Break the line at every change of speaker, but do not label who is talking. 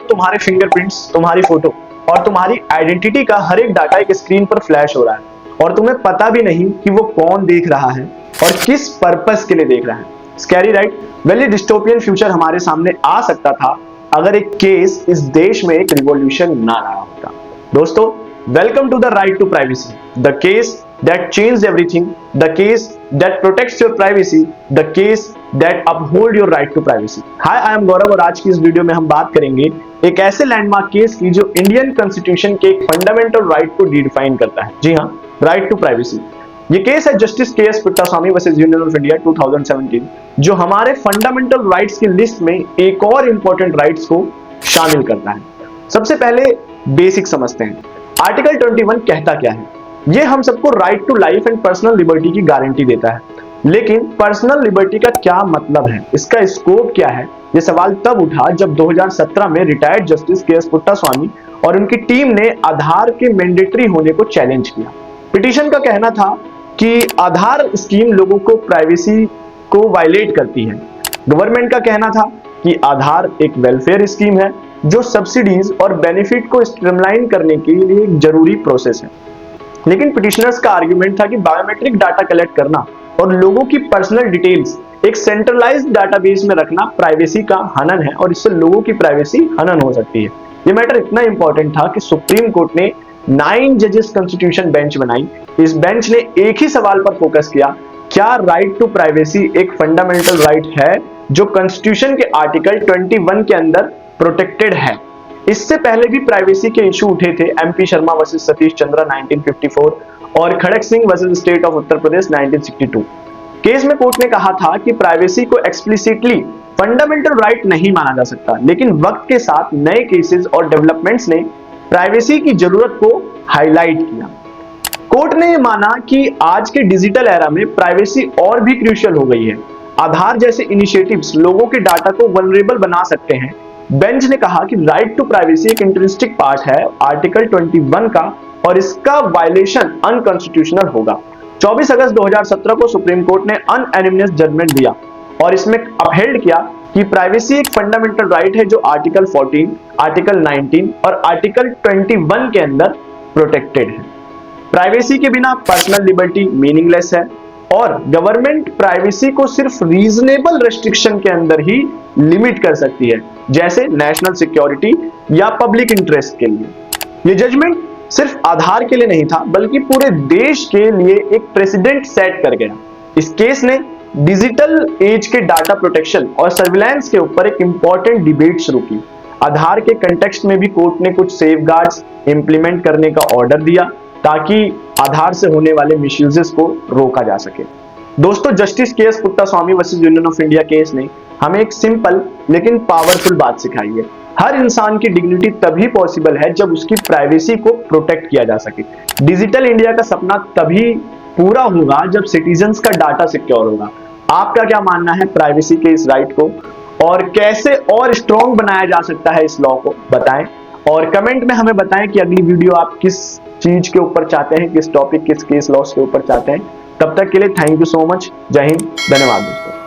तुम्हारे फिंगरप्रिंट्स, तुम्हारी फोटो और तुम्हारी आइडेंटिटी का हर एक डाटा एक स्क्रीन पर फ्लैश हो रहा है और तुम्हें पता भी नहीं कि वो कौन देख रहा है और किस पर्पस के लिए देख रहा है। Scary right? वेल, ये डिस्टोपियन फ्यूचर हमारे सामने आ सकता था अगर एक केस इस देश में एक रिवॉल्यूशन ना लाया होता। दोस्तों, welcome to the right to privacy, the case that changed everything, the case that protects your privacy, the case that uphold your right to privacy. Hi, I am गौरव और आज की इस वीडियो में हम बात करेंगे एक ऐसे लैंडमार्क केस की जो इंडियन कॉन्स्टिट्यूशन के एक फंडामेंटल राइट को डिफाइन करता है। जी हाँ, राइट टू प्राइवेसी। ये केस है justice KS. Puttaswamy versus union of India 2017, जो हमारे फंडामेंटल राइट्स की लिस्ट में एक और इंपॉर्टेंट राइट्स को शामिल करता है। सबसे पहले बेसिक समझते हैं, आर्टिकल 21 कहता क्या है। ये हम सबको right to life and personal liberty की गारंटी देता है, लेकिन पर्सनल लिबर्टी का क्या मतलब है, इसका स्कोप क्या है, ये सवाल तब उठा जब 2017 में रिटायर्ड जस्टिस के.एस. पुट्टास्वामी और उनकी टीम ने आधार के मैंडेटरी होने को चैलेंज किया। पिटीशन का कहना था कि आधार स्कीम लोगों को प्राइवेसी को वायलेट करती है। गवर्नमेंट का कहना था कि आधार एक वेलफेयर स्कीम है जो सब्सिडीज और बेनिफिट को स्ट्रीमलाइन करने के लिए एक जरूरी प्रोसेस है। लेकिन पिटिशनर्स का आर्गुमेंट था कि बायोमेट्रिक डाटा कलेक्ट करना और लोगों की पर्सनल डिटेल्स एक सेंट्रलाइज्ड डाटाबेस में रखना प्राइवेसी का हनन है और इससे लोगों की प्राइवेसी हनन हो सकती है। ये मैटर इतना इंपॉर्टेंट था कि सुप्रीम कोर्ट ने 9 जजेस कॉन्स्टिट्यूशन बेंच बनाई। इस बेंच ने एक ही सवाल पर फोकस किया, क्या राइट टू प्राइवेसी एक फंडामेंटल राइट है जो कॉन्स्टिट्यूशन के आर्टिकल 21 के अंदर प्रोटेक्टेड है। इससे पहले भी प्राइवेसी के इशू उठे थे, एमपी शर्मा वर्सेस सतीश चंद्रा 1954 और Kharak Singh versus state of Uttar Pradesh 1962। Case में कोर्ट ने कहा था कि प्राइवेसी को एक्सप्लिसिटली फंडामेंटल राइट नहीं माना जा सकता, लेकिन वक्त के साथ नए केसेस और डेवलपमेंट्स ने प्राइवेसी की जरूरत को हाईलाइट किया। कोर्ट ने माना कि आज के डिजिटल एरा में प्राइवेसी और भी क्रूशियल हो गई है। आधार जैसे इनिशिएटिव्स लोगों के डाटा को वल्नरेबल बना सकते हैं। बेंच ने कहा कि राइट टू प्राइवेसी एक इंट्रिंसिक पार्ट है आर्टिकल 21 का और इसका वायलेशन अनकॉन्स्टिट्यूशनल होगा। 24 अगस्त 2017 को सुप्रीम कोर्ट ने अनएनिमस जजमेंट दिया और इसमें अपहेल्ड किया कि प्राइवेसी एक फंडामेंटल राइट है जो आर्टिकल 14, आर्टिकल 19 और आर्टिकल 21 के अंदर प्रोटेक्टेड है। प्राइवेसी के बिना पर्सनल लिबर्टी मीनिंगलेस है और गवर्नमेंट प्राइवेसी को सिर्फ रीजनेबल रेस्ट्रिक्शन के अंदर ही लिमिट कर सकती है, जैसे नेशनल सिक्योरिटी या पब्लिक इंटरेस्ट के लिए। ये जजमेंट सिर्फ आधार के लिए नहीं था, बल्कि पूरे देश के लिए एक प्रेसिडेंट सेट कर गया। इस केस ने डिजिटल एज के डाटा प्रोटेक्शन और सर्विलांस के ऊपर एक इंपॉर्टेंट डिबेट शुरू की। आधार के कंटेक्स्ट में भी कोर्ट ने कुछ सेफगार्ड्स इंप्लीमेंट करने का ऑर्डर दिया ताकि आधार से होने वाले मिसयूजेस को रोका जा सके। दोस्तों, justice KS. Puttaswamy versus union of India case ने हमें एक सिंपल लेकिन पावरफुल बात सिखाई है। हर इंसान की डिग्निटी तभी पॉसिबल है जब उसकी प्राइवेसी को प्रोटेक्ट किया जा सके। डिजिटल इंडिया का सपना तभी पूरा होगा जब सिटीजन्स का डाटा सिक्योर होगा। आपका क्या मानना है प्राइवेसी के इस राइट को और कैसे और स्ट्रॉन्ग बनाया जा सकता है इस लॉ को, बताएं और कमेंट में हमें बताएं कि अगली वीडियो आप किस चीज के ऊपर चाहते हैं, किस टॉपिक, किस केस लॉस के ऊपर चाहते हैं। तब तक के लिए थैंक यू सो मच। जय हिंद, धन्यवाद दोस्तों।